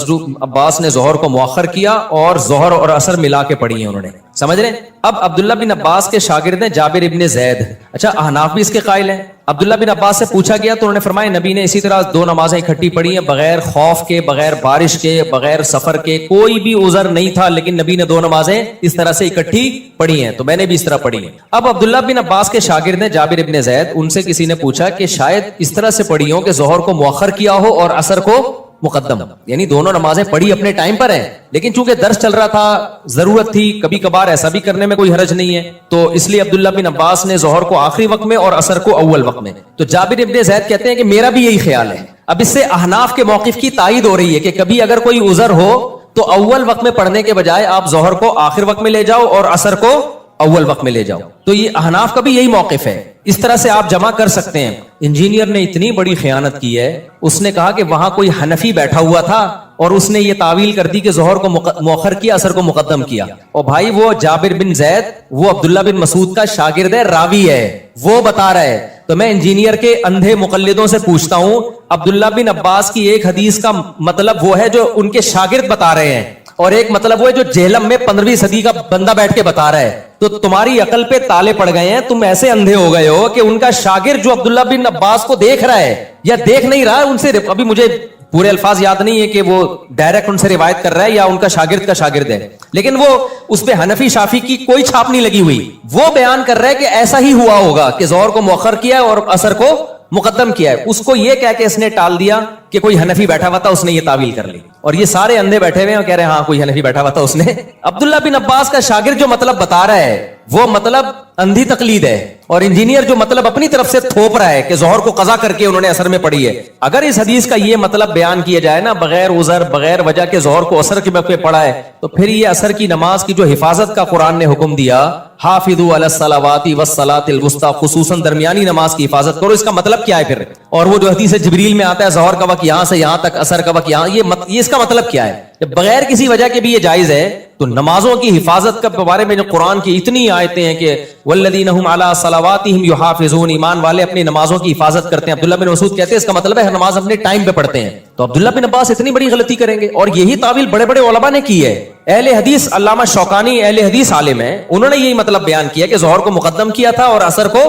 عباس نے ظہر کو مؤخر کیا اور ظہر اور عصر ملا کے پڑھی ہیں انہوں نے. سمجھ رہے؟ اب عبداللہ بن عباس کے شاگرد ہیں جابر ابن زید. اچھا احناف بھی اس کے قائل ہیں. عبداللہ بن عباس سے پوچھا گیا تو انہوں نے فرمایا نبی نے اسی طرح 2 نمازیں اکٹھی پڑھی ہیں, بغیر خوف کے, بغیر بارش کے, بغیر سفر کے, کوئی بھی عذر نہیں تھا, لیکن نبی نے 2 نمازیں اس طرح سے اکٹھی پڑھی ہیں, تو میں نے بھی اس طرح پڑھی ہیں. اب عبداللہ بن عباس کے شاگرد ہیں جابر ابن زید, ان سے کسی نے پوچھا کہ شاید اس طرح سے پڑھی ہو کہ ظہر کو مؤخر کیا ہو اور عصر کو مقدم, یعنی دونوں نمازیں پڑھی اپنے ٹائم پر ہیں, لیکن چونکہ درس چل رہا تھا, ضرورت تھی, کبھی کبھار ایسا بھی کرنے میں کوئی حرج نہیں ہے, تو اس لیے عبداللہ بن عباس نے ظہر کو آخری وقت میں اور عصر کو اول وقت میں. تو جابر ابن زید کہتے ہیں کہ میرا بھی یہی خیال ہے. اب اس سے احناف کے موقف کی تائید ہو رہی ہے کہ کبھی اگر کوئی عذر ہو تو اول وقت میں پڑھنے کے بجائے آپ ظہر کو آخر وقت میں لے جاؤ اور عصر کو اول وقت میں لے جاؤ. تو یہ احناف کا بھی یہی موقف ہے. اس طرح سے آپ جمع کر سکتے ہیں. انجینئر نے اتنی بڑی خیانت کی ہے, اس نے کہا کہ وہاں کوئی حنفی بیٹھا ہوا تھا اور اس نے یہ تعویل کر دی کہ ظہر کو مؤخر کیا, عصر کو مقدم کیا. اور بھائی وہ جابر بن زید وہ عبداللہ بن مسعود کا شاگرد ہے, راوی ہے, وہ بتا رہا ہے. تو میں انجینئر کے اندھے مقلدوں سے پوچھتا ہوں عبداللہ بن عباس کی ایک حدیث کا مطلب وہ ہے جو ان کے شاگرد بتا رہے ہیں اور ایک مطلب وہ ہے جو جہلم میں 15ویں صدی کا بندہ بیٹھ کے بتا رہا ہے. تو تمہاری عقل پہ تالے پڑ گئے ہیں, تم ایسے اندھے ہو گئے ہو کہ ان کا شاگرد جو عبداللہ بن عباس کو دیکھ رہا ہے یا دیکھ نہیں رہا, ان سے ابھی مجھے پورے الفاظ یاد نہیں ہے کہ وہ ڈائریکٹ ان سے روایت کر رہا ہے یا ان کا شاگرد ہے, لیکن وہ اس پہ حنفی شافی کی کوئی چھاپ نہیں لگی ہوئی. وہ بیان کر رہا ہے کہ ایسا ہی ہوا ہوگا کہ ظہر کو مؤخر کیا اور عصر کو مقدم کیا ہے. اس کو یہ کہہ کے اس نے ٹال دیا کہ کوئی حنفی بیٹھا ہوا تھا, اس نے یہ تعویل کر لی, اور یہ سارے اندھے بیٹھے ہوئے ہیں اور کہہ رہے ہیں ہاں کوئی حنفی بیٹھا ہوا تھا اس نے. عبداللہ بن عباس کا شاگرد جو مطلب بتا رہا ہے وہ مطلب اندھی تقلید ہے, اور انجینئر جو مطلب اپنی طرف سے تھوپ رہا ہے کہ ظہر کو قضا کر کے انہوں نے عصر میں پڑھی ہے. اگر اس حدیث کا یہ مطلب بیان کیا جائے نا بغیر عذر بغیر وجہ کے ظہر کو عصر کے وقت پہ پڑھا ہے, تو پھر یہ عصر کی نماز کی جو حفاظت کا قرآن نے حکم دیا حافظوا علی الصلوات والصلاۃ الوسطی, خصوصاً درمیانی نماز کی حفاظت کرو, اس کا مطلب کیا ہے پھر؟ اور وہ جو حدیث جبریل میں آتا ہے ظہر کا وقت یہاں سے یہاں تک, عصر کا وقت یہاں, یہ اس کا مطلب کیا ہے؟ جب بغیر کسی وجہ کے بھی یہ جائز ہے تو نمازوں کی حفاظت کے بارے میں جو قرآن کی اتنی آیتیں ہیں کہ والذین هم علی صلواتہم یحافظون, ایمان والے اپنی نمازوں کی حفاظت کرتے ہیں. عبداللہ بن مسعود کہتے ہیں اس کا مطلب ہے ہر نماز اپنے ٹائم پہ پڑھتے ہیں. تو عبداللہ بن عباس اتنی بڑی غلطی کریں گے؟ اور یہی تعویل بڑے بڑے علماء نے کی ہے. اہل حدیث علامہ شوکانی اہل حدیث عالم ہیں, انہوں نے یہی مطلب بیان کیا کہ ظہر کو مقدم کیا تھا اور عصر کو,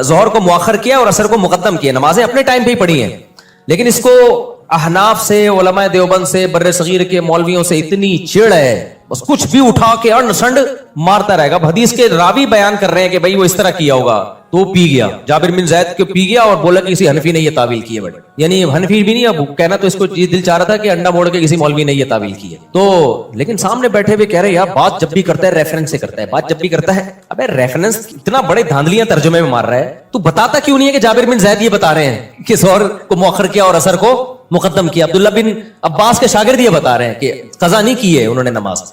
ظہر کو مؤخر کیا اور عصر کو مقدم کیا, نمازیں اپنے ٹائم پہ ہی پڑھی ہیں. لیکن اس کو احناف سے, علماء دیوبند سے, بر صغیر کے مولویوں سے اتنی چڑ ہے, بس کچھ بھی اٹھا کے اڑ سنڈ مارتا رہے گا. حدیث کے راوی بیان کر رہے ہیں کہ بھائی وہ اس طرح کیا ہوگا تو وہ پی گیا, جابر بن زید کو پی گیا اور بولا کہ کسی حنفی نے یہ تعویل کی ہے. بڑے یعنی حنفی بھی نہیں, اب کہنا تو اس کو یہ دل چاہ رہا تھا کہ انڈا موڑ کے کسی مولوی نے یہ تعویل کی ہے. تو لیکن سامنے بیٹھے ہوئے کہہ رہے یار بات جب بھی کرتا ہے ریفرنس سے کرتا ہے, بات جب بھی کرتا ہے, ابے ریفرنس اتنا بڑے دھاندلیاں ترجمے میں مار رہا ہے, تو بتاتا کیوں نہیں ہے کہ جابر بن زید یہ بتا رہے ہیں کہ ظہر کو مؤخر کیا اور عصر کو مقدم کیا. عبداللہ بن عباس کے شاگرد یہ بتا رہے ہیں کہ قضا نہیں کی ہے انہوں نے نماز.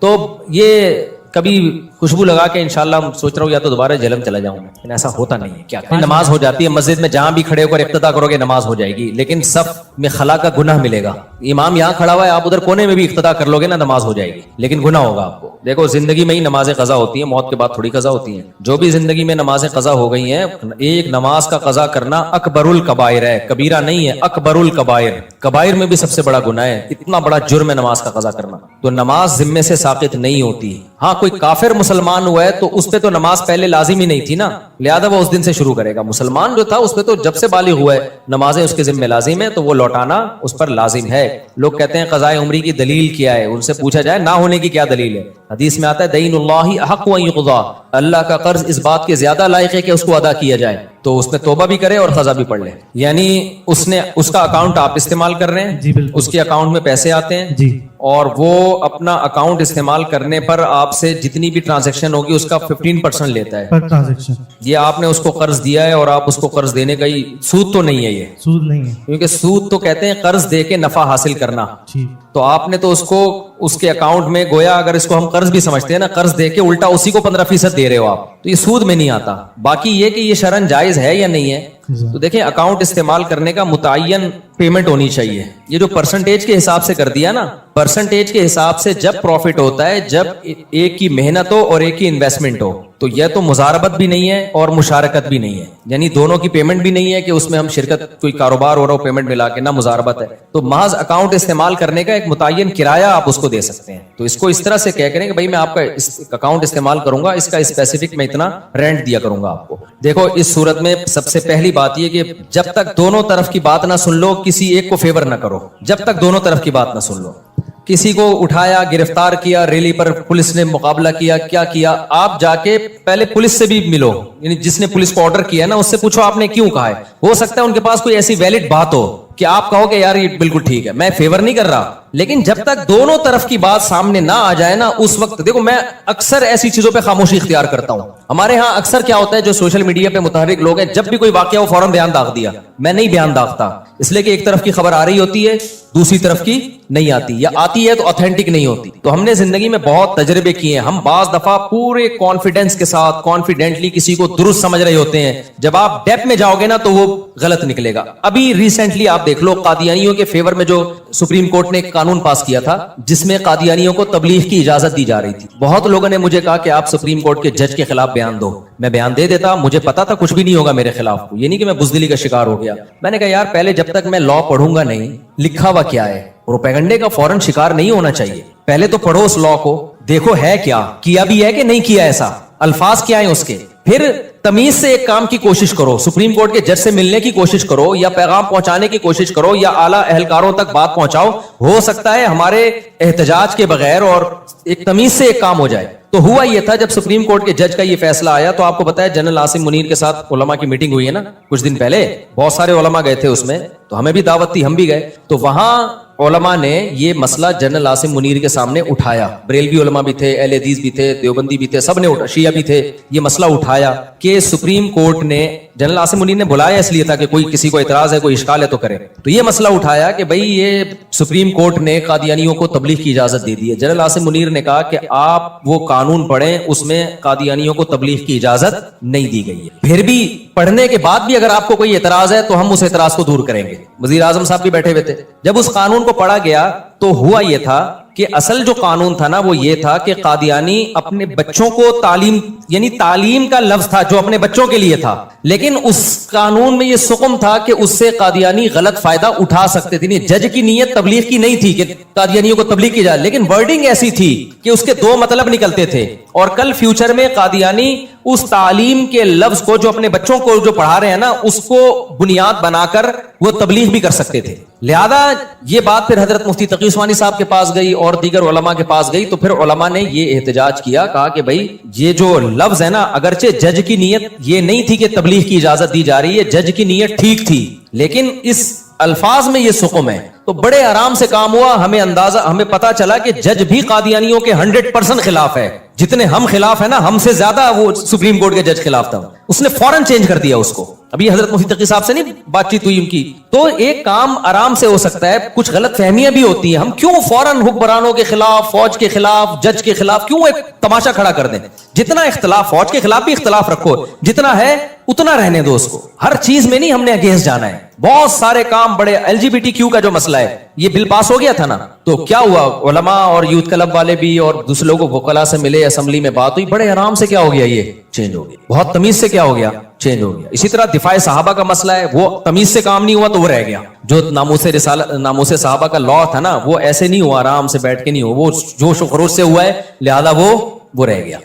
تو یہ کبھی خوشبو لگا کے انشاءاللہ سوچ رہا ہوں یا تو دوبارہ جہلم چلا جاؤں میں, لیکن ایسا ہوتا نہیں ہے. کیا نماز ہو جاتی ہے مسجد میں, جہاں بھی کھڑے ہو کر اقتدا کرو گے نماز ہو جائے گی, لیکن صف میں خلا کا گناہ ملے گا. امام یہاں کھڑا ہوا ہے, آپ ادھر کونے میں بھی اقتدا کر لو گے نا نماز ہو جائے گی, لیکن گناہ ہوگا آپ کو. دیکھو زندگی میں ہی نمازیں قضا ہوتی ہیں, موت کے بعد تھوڑی قضا ہوتی ہیں. جو بھی زندگی میں نمازیں قضا ہو گئی ہیں, ایک نماز کا قضا کرنا اکبر الکبائر ہے, کبیرہ نہیں ہے, اکبر الکبائر. کبائر میں بھی سب سے بڑا گناہ ہے, اتنا بڑا جرم ہے نماز کا قضا کرنا. تو نماز ذمے سے ساقط نہیں ہوتی. ہاں کوئی کافر مسلمان ہوا ہے تو اس پہ تو نماز پہلے لازم ہی نہیں تھی نا, لہذا وہ اس دن سے شروع کرے گا. مسلمان جو تھا اس پہ تو جب سے بالغ ہوا ہے نمازیں اس کے ذمہ لازم ہے, تو وہ لوٹانا اس پر لازم ہے. لوگ کہتے ہیں قضاء عمری کی دلیل کیا ہے, ان سے پوچھا جائے نہ ہونے کی کیا دلیل ہے. حدیث میں آتا ہے دین اللہ احق ان یقضى, اللہ کا قرض اس بات کے زیادہ لائق ہے کہ اس کو ادا کیا جائے, تو اس میں توبہ بھی کرے اور قضا بھی پڑھ لے. یعنی اس کا اکاؤنٹ آپ استعمال کر رہے ہیں, اس کے اکاؤنٹ میں پیسے آتے ہیں, اور وہ اپنا اکاؤنٹ استعمال کرنے پر آپ سے جتنی بھی ٹرانزیکشن ہوگی اس کا 15% لیتا ہے. یہ آپ نے اس کو قرض دیا ہے اور آپ اس کو قرض دینے کا ہی, سود تو نہیں ہے, یہ سود نہیں ہے, کیونکہ سود تو کہتے ہیں قرض دے کے نفع حاصل کرنا. تو آپ نے تو اس کو اس کے اکاؤنٹ میں گویا اگر اس کو ہم قرض بھی سمجھتے ہیں نا, قرض دے کے الٹا اسی کو 15% دے رہے ہو آپ, تو یہ سود میں نہیں آتا. باقی یہ کہ یہ شرعن جائز ہے یا نہیں ہے, تو دیکھیں اکاؤنٹ استعمال کرنے کا متعین پیمنٹ ہونی چاہیے. یہ جو پرسنٹیج کے حساب سے کر دیا نا, پرسنٹیج کے حساب سے جب پروفٹ ہوتا ہے جب ایک کی محنت ہو اور ایک کی انویسٹمنٹ ہو, تو یہ تو مزاربت بھی نہیں ہے اور مشارکت بھی نہیں ہے, یعنی دونوں کی پیمنٹ بھی نہیں ہے کہ اس میں ہم شرکت کوئی کاروبار ہو رہا ہو پیمنٹ ملا کے, نہ مزاربت ہے. تو محض اکاؤنٹ استعمال کرنے کا ایک متعین کرایہ آپ اس کو دے سکتے ہیں. تو اس کو اس طرح سے کہہ کریں کہ بھائی میں آپ کا اکاؤنٹ استعمال کروں گا, اس کا اسپیسیفک میں اتنا رینٹ دیا کروں گا آپ کو. دیکھو اس صورت میں سب سے پہلی بات یہ کہ جب تک دونوں طرف کی بات نہ سن لو کسی ایک کو فیور نہ کرو, جب تک دونوں طرف کی بات نہ سن لو. کسی کو اٹھایا, گرفتار کیا, ریلی پر پولیس نے مقابلہ کیا, کیا کیا, آپ جا کے پہلے پولیس سے بھی ملو, یعنی جس نے پولیس کو آرڈر کیا نا اس سے پوچھو آپ نے کیوں کہا ہے. ہو سکتا ہے ان کے پاس کوئی ایسی ویلڈ بات ہو کہ آپ کہو کہ یار یہ بالکل ٹھیک ہے, میں فیور نہیں کر رہا. لیکن جب تک دونوں طرف کی بات سامنے نہ آ جائے نا, اس وقت دیکھو میں اکثر ایسی چیزوں پہ خاموشی اختیار کرتا ہوں. ہمارے ہاں اکثر کیا ہوتا ہے, جو سوشل میڈیا پہ متحرک لوگ ہیں, جب بھی کوئی واقعہ ہو فوراً بیان داغ دیا. میں نہیں بیان داغتا, اس لیے کہ ایک طرف کی خبر آ رہی ہوتی ہے, دوسری طرف کی نہیں آتی, یا آتی ہے تو آتھینٹک نہیں ہوتی. تو ہم نے زندگی میں بہت تجربے کیے ہیں. ہم بعض دفعہ پورے کانفیڈنس کے ساتھ کانفیڈنٹلی کسی کو درست سمجھ رہے ہوتے ہیں, جب آپ ڈیپ میں جاؤ گے نا تو وہ غلط نکلے گا. ابھی ریسنٹلی آپ دیکھ لو قادیانیوں کے فیور میں جو سپریم کورٹ نے कानून पास किया था जिसमें कादियानियों को तबलीग की इजाजत दी जा रही थी। बहुत लोगों ने मुझे कहा कि आप सुप्रीम कोर्ट के जज के खिलाफ बयान दो। मैं बयान दे देता, मुझे पता था कुछ भी नहीं होगा मेरे खिलाफ। ये नहीं कि मैं बुज़दिली का शिकार हो गया। मैंने कहा यार पहले जब तक मैं लॉ पढ़ूंगा नहीं, लिखा हुआ क्या है, प्रोपेगेंडे का फौरन शिकार नहीं होना चाहिए। पहले तो पढ़ो उस लॉ को, देखो है क्या, किया भी है कि नहीं किया, ऐसा अल्फाज क्या है उसके, फिर तमीज से एक काम की कोशिश करो। सुप्रीम कोर्ट के जज से मिलने की कोशिश करो या पैगाम पहुंचाने की कोशिश करो या आला अहलकारों तक बात पहुंचाओ। हो सकता है हमारे एहतजाज के बगैर और एक तमीज से एक काम हो जाए। तो हुआ ये था, जब सुप्रीम कोर्ट के जज का ये फैसला आया तो आपको पता है जनरल आसिम मुनीर के साथ उलमा की मीटिंग हुई है ना कुछ दिन पहले, बहुत सारे उलमा गए थे उसमें, तो हमें भी दावत थी, हम भी गए। तो वहां उलमा ने ये मसला जनरल आसिम मुनीर के सामने उठाया। बरेलवी उलमा भी थे, अहले हदीस भी थे, देवबंदी भी थे, सब ने शिया भी थे। ये मसला उठाया कि सुप्रीम कोर्ट ने, जनरल आसिम मुनीर ने बुलाया इसलिए था कि कोई किसी को इतराज है, कोई इश्काल है तो करे। तो ये मसला उठाया कि भाई ये सुप्रीम कोर्ट ने कादियानियों को तबलीग की इजाजत दे दी है। जनरल आसिम मुनीर ने कहा कि आप वो कानून पढ़ें, उसमें कादियानियों को तबलीग की इजाजत नहीं दी गई है। फिर भी पढ़ने के बाद भी अगर आपको कोई एतराज है तो हम उस एतराज को दूर करेंगे। वजीर आजम साहब भी बैठे हुए थे। जब उस कानून को पढ़ा गया तो हुआ यह था कि असल जो कानून था ना वो ये था कि कादियानी अपने बच्चों को तालीम, यानी तालीम का लफ्ज था जो अपने बच्चों के लिए था, लेकिन उस कानून में ये सुकम था कि उससे कादियानी गलत फायदा उठा सकते थे। नहीं, जज की नीयत तबलीग की नहीं थी कि कादियानियों को तबलीग की जाए, लेकिन वर्डिंग ऐसी थी कि उसके दो मतलब निकलते थे और कल फ्यूचर में कादियानी उस तालीम के लफ्ज को जो अपने बच्चों को जो पढ़ा रहे हैं ना उसको बुनियाद बनाकर वो तबलीग भी कर सकते थे। लिहाजा ये बात फिर हजरत मुफ्ती तकी उस्मानी साहब के पास गई और दीगर उलमा के पास गई। तो फिर उलमा ने ये एहतजाज किया, कहा कि भाई ये जो लफ्ज है ना, अगरचे जज की नीयत ये नहीं थी कि तबलीग की इजाजत दी जा रही है, जज की नीयत ठीक थी, लेकिन इस अल्फाज में ये सुकुम है। तो बड़े आराम से काम हुआ। हमें पता चला कि जज भी कादियानियों के 100% खिलाफ है। जितने हम खिलाफ है ना, हमसे ज्यादा वो सुप्रीम कोर्ट के जज खिलाफ था। उसने फौरन चेंज कर दिया उसको। अभी हजरत मुफ्ती तकी साहब से नहीं बातचीत हुई उनकी, तो एक काम आराम से हो सकता है। कुछ गलत फहमियां भी होती है, हम क्यों फौरन हुक्मरानों के खिलाफ, फौज के खिलाफ, जज के खिलाफ क्यों एक तमाशा खड़ा कर दें। जितना इख्तलाफ, फौज के खिलाफ भी इख्तलाफ रखो, जितना है उतना रहने दो उसको। हर चीज में नहीं हमने अगेंस्ट जाना है। बहुत सारे काम बड़े, LGBTQ का जो मसला है, ये बिल पास हो गया था ना, तो क्या हुआ, उलमा और यूथ क्लब वाले भी और दूसरे लोगों को वकला से मिले, असेंबली में बात हुई, बड़े आराम से क्या हो गया, ये चेंज हो गया। बहुत तमीज से क्या हो गया, चेंज हो गया। इसी तरह दिफाए सहाबा का मसला है, वो तमीज से काम नहीं हुआ तो वो रह गया। जो नामूसे सहाबा का लॉ था ना, वो ऐसे नहीं हुआ, आराम से बैठ के नहीं हुआ, वो जोश और खरोश से हुआ है, लिहाजा वो रह गया।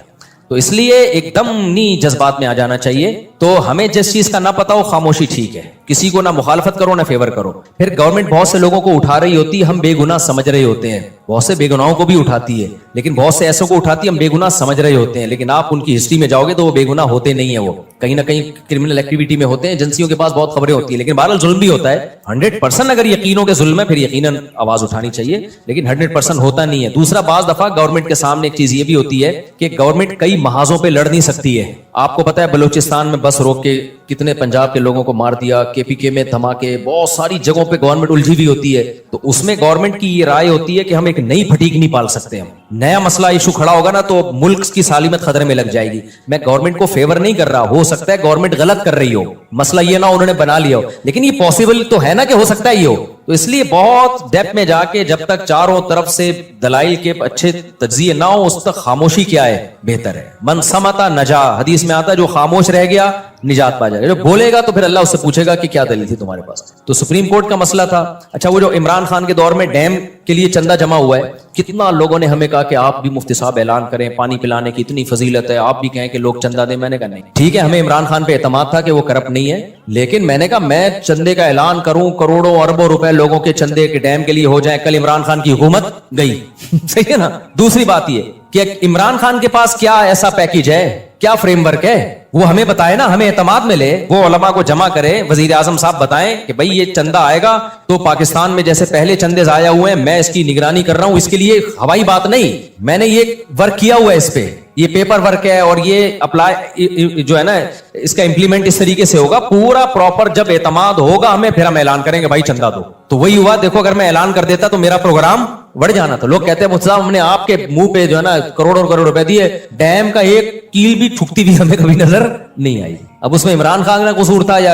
तो इसलिए एकदम नहीं जज्बात में आ जाना चाहिए। तो हमें जिस चीज का ना पता हो, खामोशी ठीक है। किसी को ना मुखालफत करो ना फेवर करो। फिर गवर्नमेंट बहुत से लोगों को उठा रही होती है, हम बेगुनाह समझ रहे होते हैं। बहुत से बेगुनाहों को भी उठाती है, लेकिन बहुत से ऐसों को उठाती है हम बेगुनाह समझ रहे होते हैं, लेकिन आप उनकी हिस्ट्री में जाओगे तो वो बेगुनाह होते नहीं है। वो कहीं ना कहीं क्रिमिनल एक्टिविटी में होते हैं। एजेंसियों के पास बहुत खबरें होती है, लेकिन बहरहाल जुल्म भी होता है। 100% अगर यकीनों के जुल्म है फिर यकीनन आवाज उठानी चाहिए, लेकिन 100% होता नहीं है। दूसरा, बाज दफा गवर्नमेंट के सामने एक चीज ये भी होती है कि गवर्नमेंट कई महाजों पे लड़ नहीं सकती है। आपको पता है बलूचिस्तान में बस रोक के कितने पंजाब के लोगों को मार दिया, KPK में धमाके, बहुत सारी जगहों पे गवर्नमेंट उलझी हुई होती है। तो उसमें गवर्नमेंट की ये राय होती है कि हम एक नई फटीक नहीं पाल सकते। हम नया मसला इशू खड़ा होगा ना तो मुल्क की सालिमत खतरे में लग जाएगी। मैं गवर्नमेंट को फेवर नहीं कर रहा, हो सकता है गवर्नमेंट गलत कर रही हो, मसला ये ना उन्होंने बना लिया हो, लेकिन ये पॉसिबल तो है ना कि हो सकता है ये हो। तो इसलिए बहुत डेप्थ में जाके जब तक चारों तरफ से दलाइल के अच्छे तज्जिए ना हो, उस तक खामोशी क्या है, बेहतर है। मन समता नजा, हदीस में आता है जो खामोश रह गया निजात पा जाएगा। जो बोलेगा तो फिर अल्लाह उससे पूछेगा कि क्या दलील थी तुम्हारे पास। तो सुप्रीम कोर्ट का मसला था। अच्छा, वो जो इमरान खान के दौर में डैम के लिए चंदा जमा हुआ है, कितना लोगों ने हमें कहा कि आप भी मुफ्ती साहब ऐलान करें, पानी पिलाने की इतनी फजीलत है, आप भी कहें कि लोग चंदा दें। मैंने कहा नहीं, ठीक है, हमें इमरान खान पे एतमाद था कि वो करप्ट नहीं है, लेकिन मैंने कहा मैं चंदे का ऐलान करूं, करोड़ों अरबों रुपए लोगों के चंदे के डैम के लिए हो जाए, कल इमरान खान की हुकूमत गई सही है ना। दूसरी बात ये कि इमरान खान के पास क्या ऐसा पैकेज है, क्या फ्रेमवर्क है, वो हमें बताए ना, हमें एतमाद मिले, वो उलमा को जमा करे, वजीर आजम साहब बताएं कि भाई ये चंदा आएगा तो पाकिस्तान में जैसे पहले चंदे जाया हुए हैं, मैं इसकी निगरानी कर रहा हूं। इसके लिए हवाई बात नहीं, मैंने ये वर्क किया हुआ है, इस पे ये पेपर वर्क है और ये अप्लाई जो है ना इसका इंप्लीमेंट इस तरीके से होगा पूरा प्रॉपर। जब एतमाद होगा हमें, फिर हम ऐलान करेंगे भाई चंदा दो। तो वही हुआ। देखो, अगर मैं ऐलान कर देता तो मेरा प्रोग्राम बढ़ जाना था। लोग कहते हैं मुझसे हमने आपके मुंह पे जो है ना करोड़ों करोड़ रुपए दिए, डैम का एक कील भी ठुकती भी हमें कभी नजर नहीं आई। अब उसमें इमरान खान का कसूर था या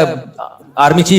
आर्मी चीफ